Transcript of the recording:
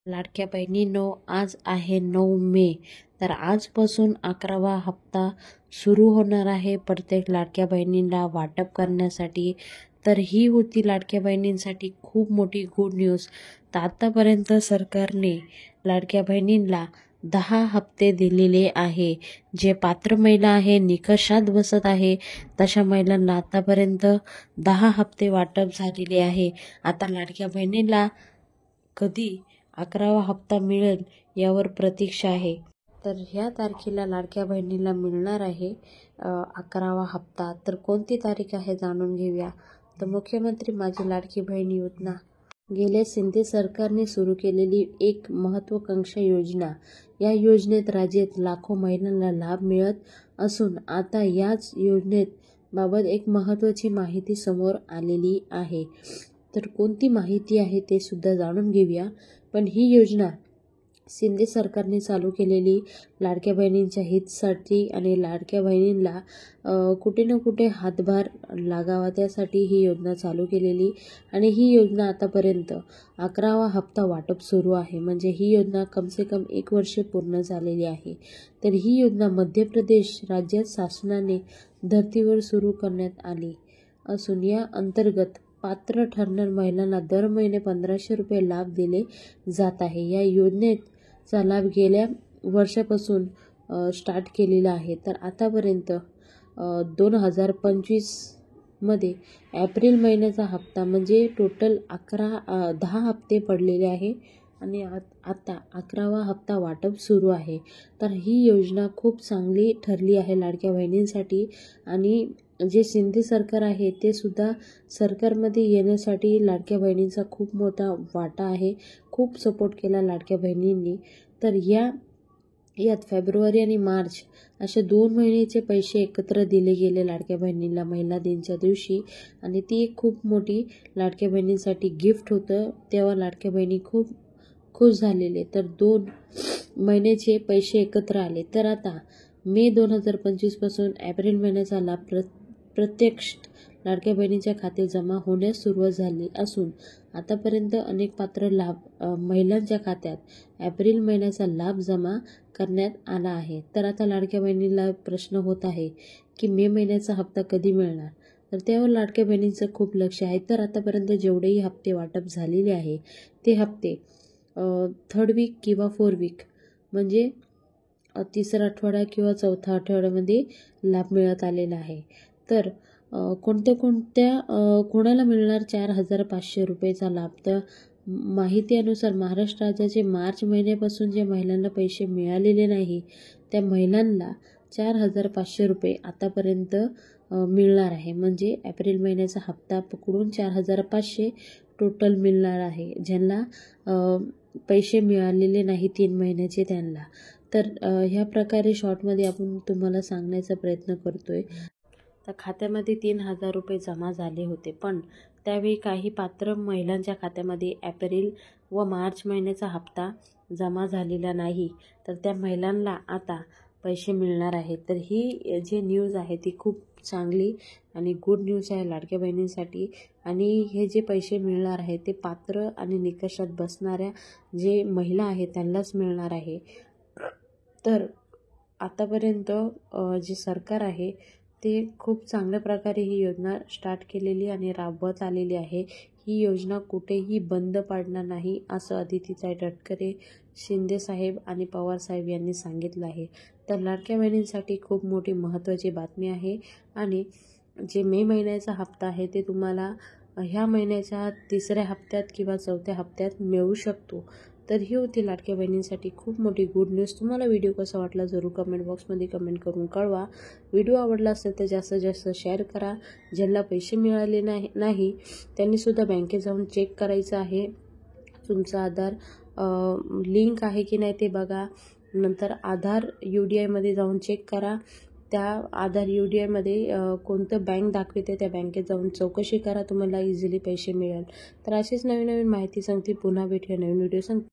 लाडक्या बहिणींनो, आज आहे 9 मे. तर आजपासून 11वा हप्ता सुरू होणार आहे प्रत्येक लाडक्या बहिणींना वाटप करण्यासाठी. तर ही होती लाडक्या बहिणींसाठी खूप मोठी गुड न्यूज. तर आतापर्यंत सरकारने लाडक्या बहिणींना 10 हप्ते दिलेले आहे. जे पात्र महिला आहे, निकषात बसत आहे, तशा महिलांना आतापर्यंत 10 हप्ते वाटप झालेले आहे. आता लाडक्या बहिणींना कधी 11वा हप्ता मिळेल यावर प्रतीक्षा आहे. तर ह्या तारखेला लाडक्या बहिणीला मिळणार आहे 11वा हप्ता. तर कोणती तारीख आहे जाणून घेऊया. तर मुख्यमंत्री माझी लाडकी बहीण योजना गेल्या शिंदे सरकारने सुरू केलेली एक महत्त्वाकांक्षी योजना. या योजनेत राज्यात लाखो महिलांना लाभ मिळत असून आता याच योजनेत बाबत एक महत्त्वाची माहिती समोर आलेली आहे. तर कोणती माहिती आहे ते सुद्धा जाणून घेऊया. पण ही योजना शिंदे सरकारने चालू केलेली लाडक्या बहिणींच्या हितासाठी आणि लाडक्या बहिणींना कुठे ना कुठे हातभार लागावा त्यासाठी ही योजना चालू केलेली. आणि ही योजना आतापर्यंत 11वा हप्ता वाटप सुरू आहे. म्हणजे ही योजना कमसे कम 1 वर्ष पूर्ण झालेली आहे. तर ही योजना मध्य प्रदेश राज्यात शासनाने धर्तीवर सुरू करण्यात आली असून या अंतर्गत पात्र ठरणाऱ्या महिलांना दर महिने 1500 रुपये लाभ दिले जात आहे. या योजनेचा लाभ गेल्या वर्षापासून स्टार्ट केलेला आहे. तर आतापर्यंत 2025 मध्ये एप्रिल महिन्याचा हप्ता म्हणजे टोटल 10 हप्ते पडलेले आहे आणि आता 11वा हप्ता वाटप सुरू आहे. तर ही योजना खूप चांगली ठरली आहे लाडक्या बहिणींसाठी. आणि जे शिंदे सरकार आहे ते सुद्धा सरकारमध्ये येण्यासाठी लाडक्या बहिणींचा खूप मोठा वाटा आहे. खूप सपोर्ट केला लाडक्या बहिणींनी. तर यात फेब्रुवारी आणि मार्च असे 2 महिन्याचे पैसे एकत्र दिले गेले लाडक्या बहिणींना महिला दिनाच्या दिवशी. आणि ती एक खूप मोठी लाडक्या बहिणींसाठी गिफ्ट होतं. तेव्हा लाडक्या बहिणी खूप खुश झालेले. तर 2 महिन्याचे पैसे एकत्र आले. तर आता मे 2025 पासून एप्रिल महिन्याचा लाभ प्रत्यक्ष लाडक्या बहिणीच्या खाते जमा होण्यास सुरुवात झाली असून आतापर्यंत अनेक पात्र महिलांच्या खात्यात एप्रिल महिन्याचा लाभ जमा करण्यात आला आहे. तर आता लाडक्या बहिणीला प्रश्न होत आहे की मे महिन्याचा हप्ता कधी मिळणार. तर त्यावर लाडक्या बहिणींचं खूप लक्ष आहे. तर आतापर्यंत जेवढेही हप्ते वाटप झालेले आहे ते हप्ते 3rd वीक किंवा 4th वीक म्हणजे 3रा आठवडा किंवा 4था आठवड्यामध्ये लाभ मिळत आलेला आहे. तर कोणाला मिळणार 4500 रुपयेचा लाभ. तर माहितीनुसार महाराष्ट्र राज्याचे मार्च महिन्यापासून जे महिलांना पैसे मिळालेले नाही त्या महिलांना 4500 रुपये आतापर्यंत मिळणार आहे. म्हणजे एप्रिल महिन्याचा हप्ता पकडून 4500 टोटल मिळणार आहे ज्यांना पैसे मिळालेले नाही 3 महिन्याचे त्यांना. तर ह्या प्रकारे शॉर्टमध्ये आपण तुम्हाला सांगण्याचा प्रयत्न करतोय. तर खात्यामध्ये 3000 रुपये जमा झाले होते. पण त्यावेळी काही पात्र महिलांच्या खात्यामध्ये एप्रिल व मार्च महिन्याचा हप्ता जमा झालेला नाही. तर त्या महिलांना आता पैसे मिळणार आहेत. तर ही जी न्यूज आहे ती खूप चांगली आणि गुड न्यूज आहे लाडक्या बहिणींसाठी. आणि हे जे पैसे मिळणार आहे ते पात्र आणि निकषात बसणाऱ्या जे महिला आहेत त्यांनाच मिळणार आहे. तर आतापर्यंत जे सरकार आहे ते खूप चांगल्या प्रकारे ही योजना स्टार्ट केलेली आणि राबवत आलेली आहे. ही योजना कुठेही बंद पडणार नाही असं अदितीताई तटकरे, शिंदे साहेब आणि पवार साहेब यांनी सांगितलं आहे. तर लाडक्या बहिणींसाठी खूप मोठी महत्त्वाची बातमी आहे. आणि जे मे महिन्याचा हप्ता आहे ते तुम्हाला ह्या महिन्याच्या 3ऱ्या हप्त्यात किंवा 4थ्या हप्त्यात मिळू शकतो. तर ही होती लाडक्या बहिणींसाठी खूप मोठी गुड न्यूज. तुम्हाला व्हिडिओ कसा वाटला जरूर कमेंट बॉक्समध्ये कमेंट करून कळवा. व्हिडिओ आवडला असेल तर जास्तीत जास्त शेअर करा. ज्यांना पैसे मिळाले नाही त्यांनीसुद्धा बँकेत जाऊन चेक करायचं आहे. तुमचं आधार लिंक आहे की नाही ते बघा. नंतर आधार UDIमध्ये जाऊन चेक करा. त्या आधार UDIमध्ये कोणतं बँक दाखवते त्या बँकेत जाऊन चौकशी करा. तुम्हाला इझिली पैसे मिळेल. तर अशीच नवीन नवीन माहिती सांगते. पुन्हा भेटूया नवीन व्हिडिओ सांगते.